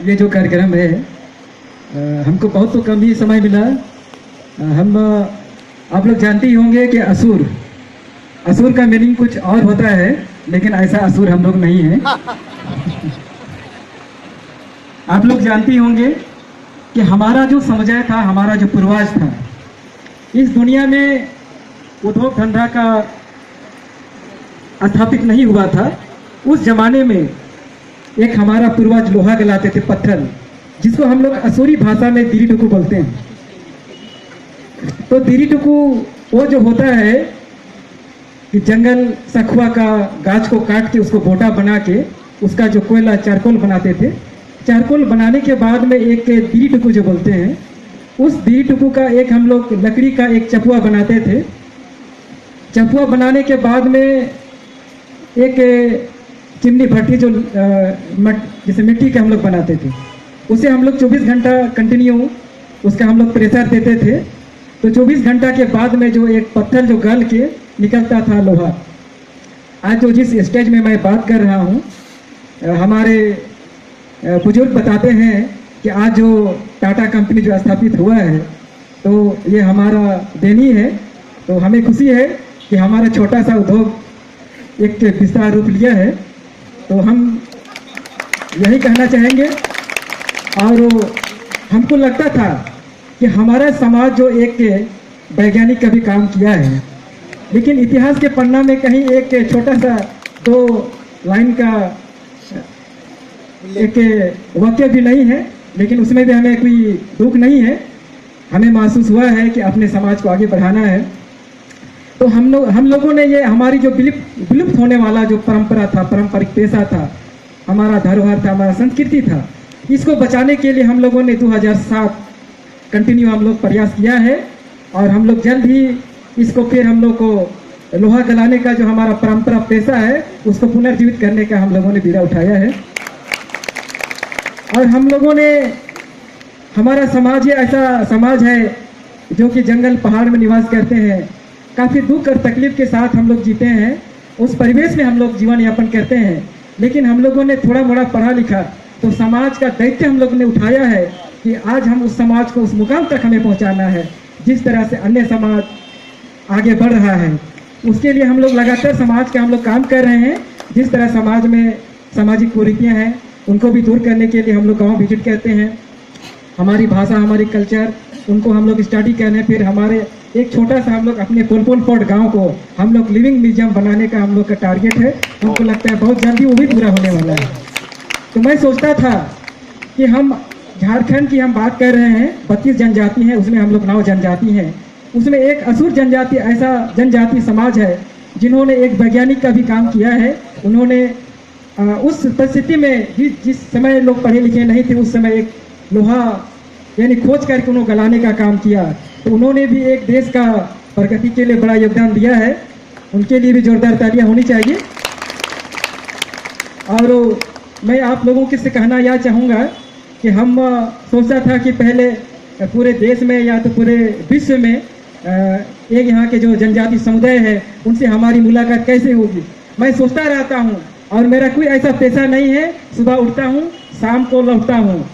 ये जो कार्यक्रम है हमको बहुत तो कम ही समय मिला। हम आप लोग जानते ही होंगे कि असुर असुर का मीनिंग कुछ और होता है, लेकिन ऐसा असुर हम लोग नहीं है। आप लोग जानते ही होंगे कि हमारा जो समुदाय था, हमारा जो पूर्वज था, इस दुनिया में उद्योग धंधा का स्थापित नहीं हुआ था। उस जमाने में एक हमारा पूर्वज लोहा गलाते थे, पत्थर, जिसको हम लोग असुरी भाषा में दिरी टुकू बोलते हैं। तो दिरी टुकू वो जो होता है कि जंगल सखुआ का गाछ को काट के उसको बोटा बना के उसका जो कोयला चारकोल बनाते थे। चारकोल बनाने के बाद में एक दिरी टुकू जो बोलते हैं, उस दिरी टुकू का एक हम लोग लकड़ी का एक चपुआ बनाते थे। चपुआ बनाने के बाद में एक चिमनी भट्टी जो जैसे मिट्टी का हम लोग बनाते थे, उसे हम लोग 24 घंटा कंटिन्यू उसका हम लोग प्रेशर देते थे। तो 24 घंटा के बाद में जो एक पत्थर जो गल के निकलता था लोहा। आज जो जिस स्टेज में मैं बात कर रहा हूँ, हमारे बुजुर्ग बताते हैं कि आज जो टाटा कंपनी जो स्थापित हुआ है, तो ये हमारा देनी है। तो हमें खुशी है कि हमारा छोटा सा उद्योग एक विस्तार रूप लिया है। तो हम यही कहना चाहेंगे। और हमको लगता था कि हमारा समाज जो एक वैज्ञानिक का भी काम किया है, लेकिन इतिहास के पन्ना में कहीं एक छोटा सा 2 लाइन का एक वाक्य भी नहीं है, लेकिन उसमें भी हमें कोई दुख नहीं है। हमें महसूस हुआ है कि अपने समाज को आगे बढ़ाना है। तो हम लोगों ने ये हमारी जो विलुप्त होने वाला जो परंपरा था, पारंपरिक पेशा था, हमारा धरोहर था, हमारा संस्कृति था, इसको बचाने के लिए हम लोगों ने 2007 कंटिन्यू हम लोग प्रयास किया है। और हम लोग जल्द ही इसको फिर हम लोग को लोहा गलाने का जो हमारा परंपरा पेशा है उसको पुनर्जीवित करने का हम लोगों ने बीड़ा उठाया है। और हम लोगों ने हमारा समाज ये ऐसा समाज है जो कि जंगल पहाड़ में निवास करते हैं, काफ़ी दुख और तकलीफ के साथ हम लोग जीते हैं। उस परिवेश में हम लोग जीवन यापन करते हैं, लेकिन हम लोगों ने थोड़ा मोड़ा पढ़ा लिखा, तो समाज का दायित्व हम लोग ने उठाया है कि आज हम उस समाज को उस मुकाम तक हमें पहुंचाना है जिस तरह से अन्य समाज आगे बढ़ रहा है। उसके लिए हम लोग लगातार समाज का हम लोग काम कर रहे हैं। जिस तरह समाज में सामाजिक कुरीतियाँ हैं उनको भी दूर करने के लिए हम लोग गाँव विजिट करते हैं। हमारी भाषा, हमारी कल्चर, उनको हम लोग स्टडी करने, फिर हमारे एक छोटा सा हम लोग अपने पोलपोल पोट गाँव को हम लोग लिविंग म्यूजियम बनाने का हम लोग का टारगेट है। हमको लगता है बहुत जल्दी वो भी पूरा होने वाला है। तो मैं सोचता था कि हम झारखंड की हम बात कर रहे हैं, 32 जनजाति हैं, उसमें हम लोग 9 जनजाति हैं। उसमें एक असुर जनजाति ऐसा जनजाति समाज है जिन्होंने एक वैज्ञानिक का भी काम किया है। उन्होंने उस परिस्थिति में जिस समय लोग पढ़े लिखे नहीं थे, उस समय एक लोहा यानी खोज करके उन्होंने गलाने का काम किया। तो उन्होंने भी एक देश का प्रगति के लिए बड़ा योगदान दिया है। उनके लिए भी जोरदार तालियां होनी चाहिए। और मैं आप लोगों के से कहना यह चाहूँगा कि हम सोचा था कि पहले पूरे देश में या तो पूरे विश्व में एक यहाँ के जो जनजाति समुदाय है उनसे हमारी मुलाकात कैसे होगी। मैं सोचता रहता हूँ और मेरा कोई ऐसा पेशा नहीं है। सुबह उठता हूँ, शाम को लौटता हूँ,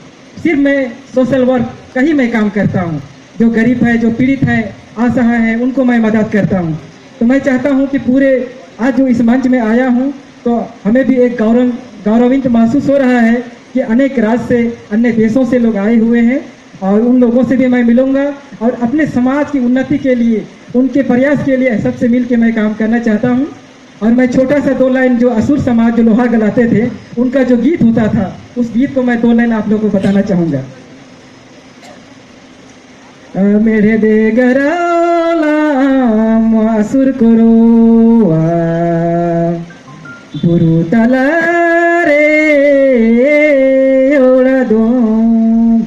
सिर्फ मैं सोशल वर्क का ही मैं काम करता हूँ। जो गरीब है, जो पीड़ित है, असहाय है, उनको मैं मदद करता हूँ। तो मैं चाहता हूँ कि पूरे आज जो इस मंच में आया हूँ तो हमें भी एक गौरवित महसूस हो रहा है कि अनेक राज्य से, अन्य देशों से लोग आए हुए हैं और उन लोगों से भी मैं मिलूंगा और अपने समाज की उन्नति के लिए, उनके प्रयास के लिए सबसे मिल के मैं काम करना चाहता हूँ। और मैं छोटा सा 2 लाइन जो असुर समाज जो लोहा गलाते थे उनका जो गीत होता था, उस गीत को मैं 2 लाइन आप लोगों को बताना चाहूँगा। मेरे देगराला असुर करो बुरु तलारे ओड़ा दो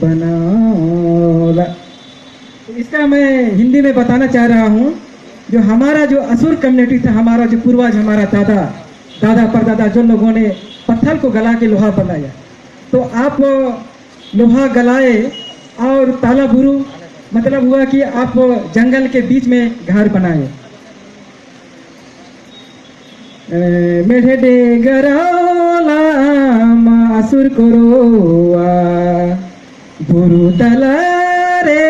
बनाओला। तो इसका मैं हिंदी में बताना चाह रहा हूँ। जो हमारा जो असुर कम्युनिटी था, हमारा जो पूर्वज, हमारा दादा परदादा, जो लोगों ने पत्थर को गला के लोहा बनाया, तो आप लोहा गलाए और ताला बुरु मतलब हुआ कि आप जंगल के बीच में घर बनाए। मेरे डेगराला असुर करो भुरुतल रे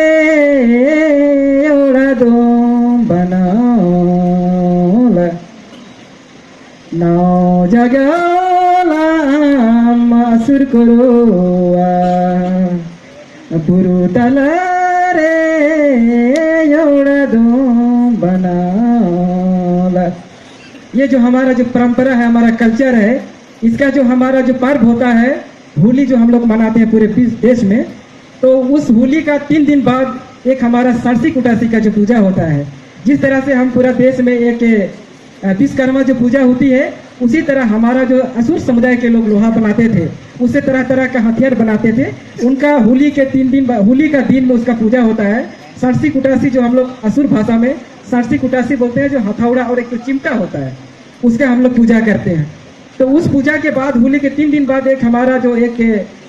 एउटा दोम बनाउला नाउ जगला असुर करोआ भुरुतल रे एउटा दोम बनाउला। ये जो हमारा जो परंपरा है, हमारा कल्चर है, इसका जो हमारा जो पर्व होता है होली, जो हम लोग मनाते हैं पूरे देश में, तो उस होली का 3 दिन बाद एक हमारा सरसी कुटासी का जो पूजा होता है। जिस तरह से हम पूरा देश में एक विश्वकर्मा जो पूजा होती है, उसी तरह हमारा जो असुर समुदाय के लोग लोहा बनाते थे, उससे तरह तरह का हथियार बनाते थे। उनका होली के 3 दिन होली का दिन में उसका पूजा होता है। सरसी कुटासी जो हम लोग असुर भाषा में सरसी कुटासी बोलते हैं, जो हथौड़ा और एक तो चिमटा होता है, उसका हम लोग पूजा करते हैं। तो उस पूजा के बाद होली के 3 दिन बाद एक हमारा जो एक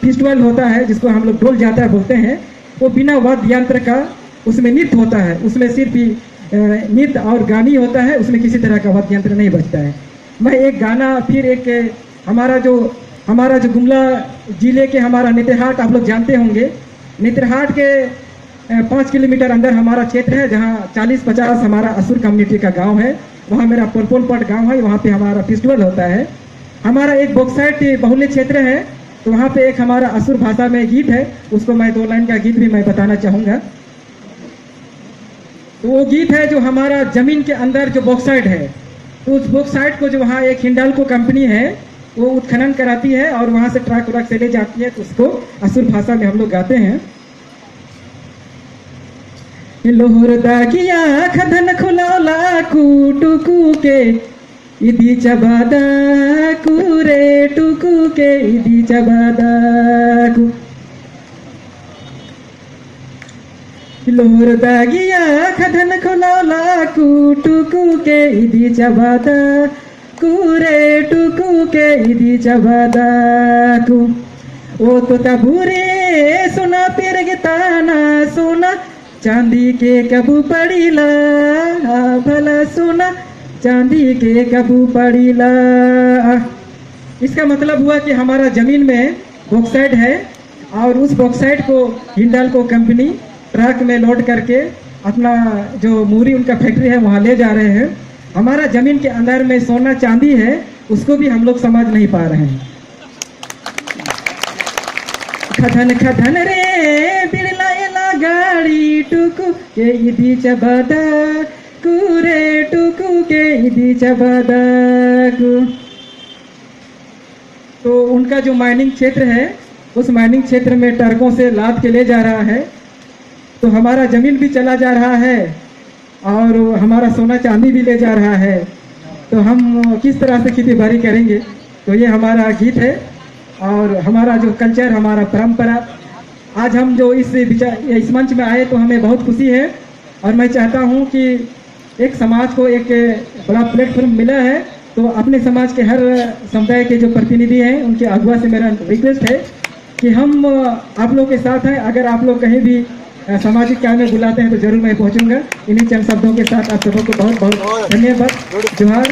फेस्टिवल होता है, जिसको हम लोग ढोल जाता बोलते हैं, वो बिना वाद्य यंत्र का उसमें नृत्य होता है। उसमें सिर्फ ही नृत्य और गानी होता है, उसमें किसी तरह का वाद्य यंत्र नहीं बजता है। मैं एक गाना, फिर एक हमारा जो गुमला जिले के हमारा नेत्रहाट, आप लोग जानते होंगे, नेत्रहाट के 5 किलोमीटर अंदर हमारा क्षेत्र है, जहाँ 40-50 हमारा असुर कम्युनिटी का गांव है। वहाँ मेरा पोलपोलपट गांव है, वहाँ पे हमारा फेस्टिवल होता है। हमारा एक बॉक्साइट बहुल्य क्षेत्र है, तो वहाँ पे एक हमारा असुर भाषा में गीत है, उसको मैं 2 लाइन का गीत भी मैं बताना चाहूँगा। तो वो गीत है जो हमारा जमीन के अंदर जो बॉक्साइट है, तो उस बॉक्साइट को जो वहाँ एक हिंडाल्को कंपनी है वो उत्खनन कराती है और वहाँ से ट्रक व्रक से ले जाती है, तो उसको असुर भाषा में हम लोग गाते हैं। लोहर दागिया खदन खुलौला कुटुकु के इदी चबादाकु रे टुकु के इदी चबादाकु। लोहर दागिया खदन खुलौला कुटुकु के इदी चबादाकु रे टुकु के इदी चबादाकु। ओ तो तबूरे सोना तिरगताना सोना चांदी के कबू पड़ीला भला सोना चांदी के कबू पड़ीला। इसका मतलब हुआ कि हमारा जमीन में बॉक्साइट है और उस बॉक्साइट को हिंडाल्को कंपनी ट्रक में लोड करके अपना जो मूरी उनका फैक्ट्री है वहाँ ले जा रहे हैं। हमारा जमीन के अंदर में सोना चांदी है, उसको भी हम लोग समझ नहीं पा रहे हैं। खधन खधन रे बिरला गाड़ी टुकु के इदी चबादा कुरे टुकु के इदी चबादा कु। तो उनका जो माइनिंग क्षेत्र है, उस माइनिंग क्षेत्र में ट्रकों से लाद के ले जा रहा है, तो हमारा जमीन भी चला जा रहा है और हमारा सोना चांदी भी ले जा रहा है। तो हम किस तरह से खेती बाड़ी करेंगे? तो ये हमारा गीत है और हमारा जो कल्चर, हमारा परंपरा। आज हम जो इस मंच में आए तो हमें बहुत खुशी है और मैं चाहता हूँ कि एक समाज को एक बड़ा प्लेटफॉर्म मिला है, तो अपने समाज के हर समुदाय के जो प्रतिनिधि हैं उनके अगुआ से मेरा रिक्वेस्ट है कि हम आप लोग के साथ हैं। अगर आप लोग कहीं भी सामाजिक काम में बुलाते हैं तो जरूर मैं पहुंचूंगा। इन्हीं चंद शब्दों के साथ आप सबों को बहुत बहुत धन्यवाद। जोहार।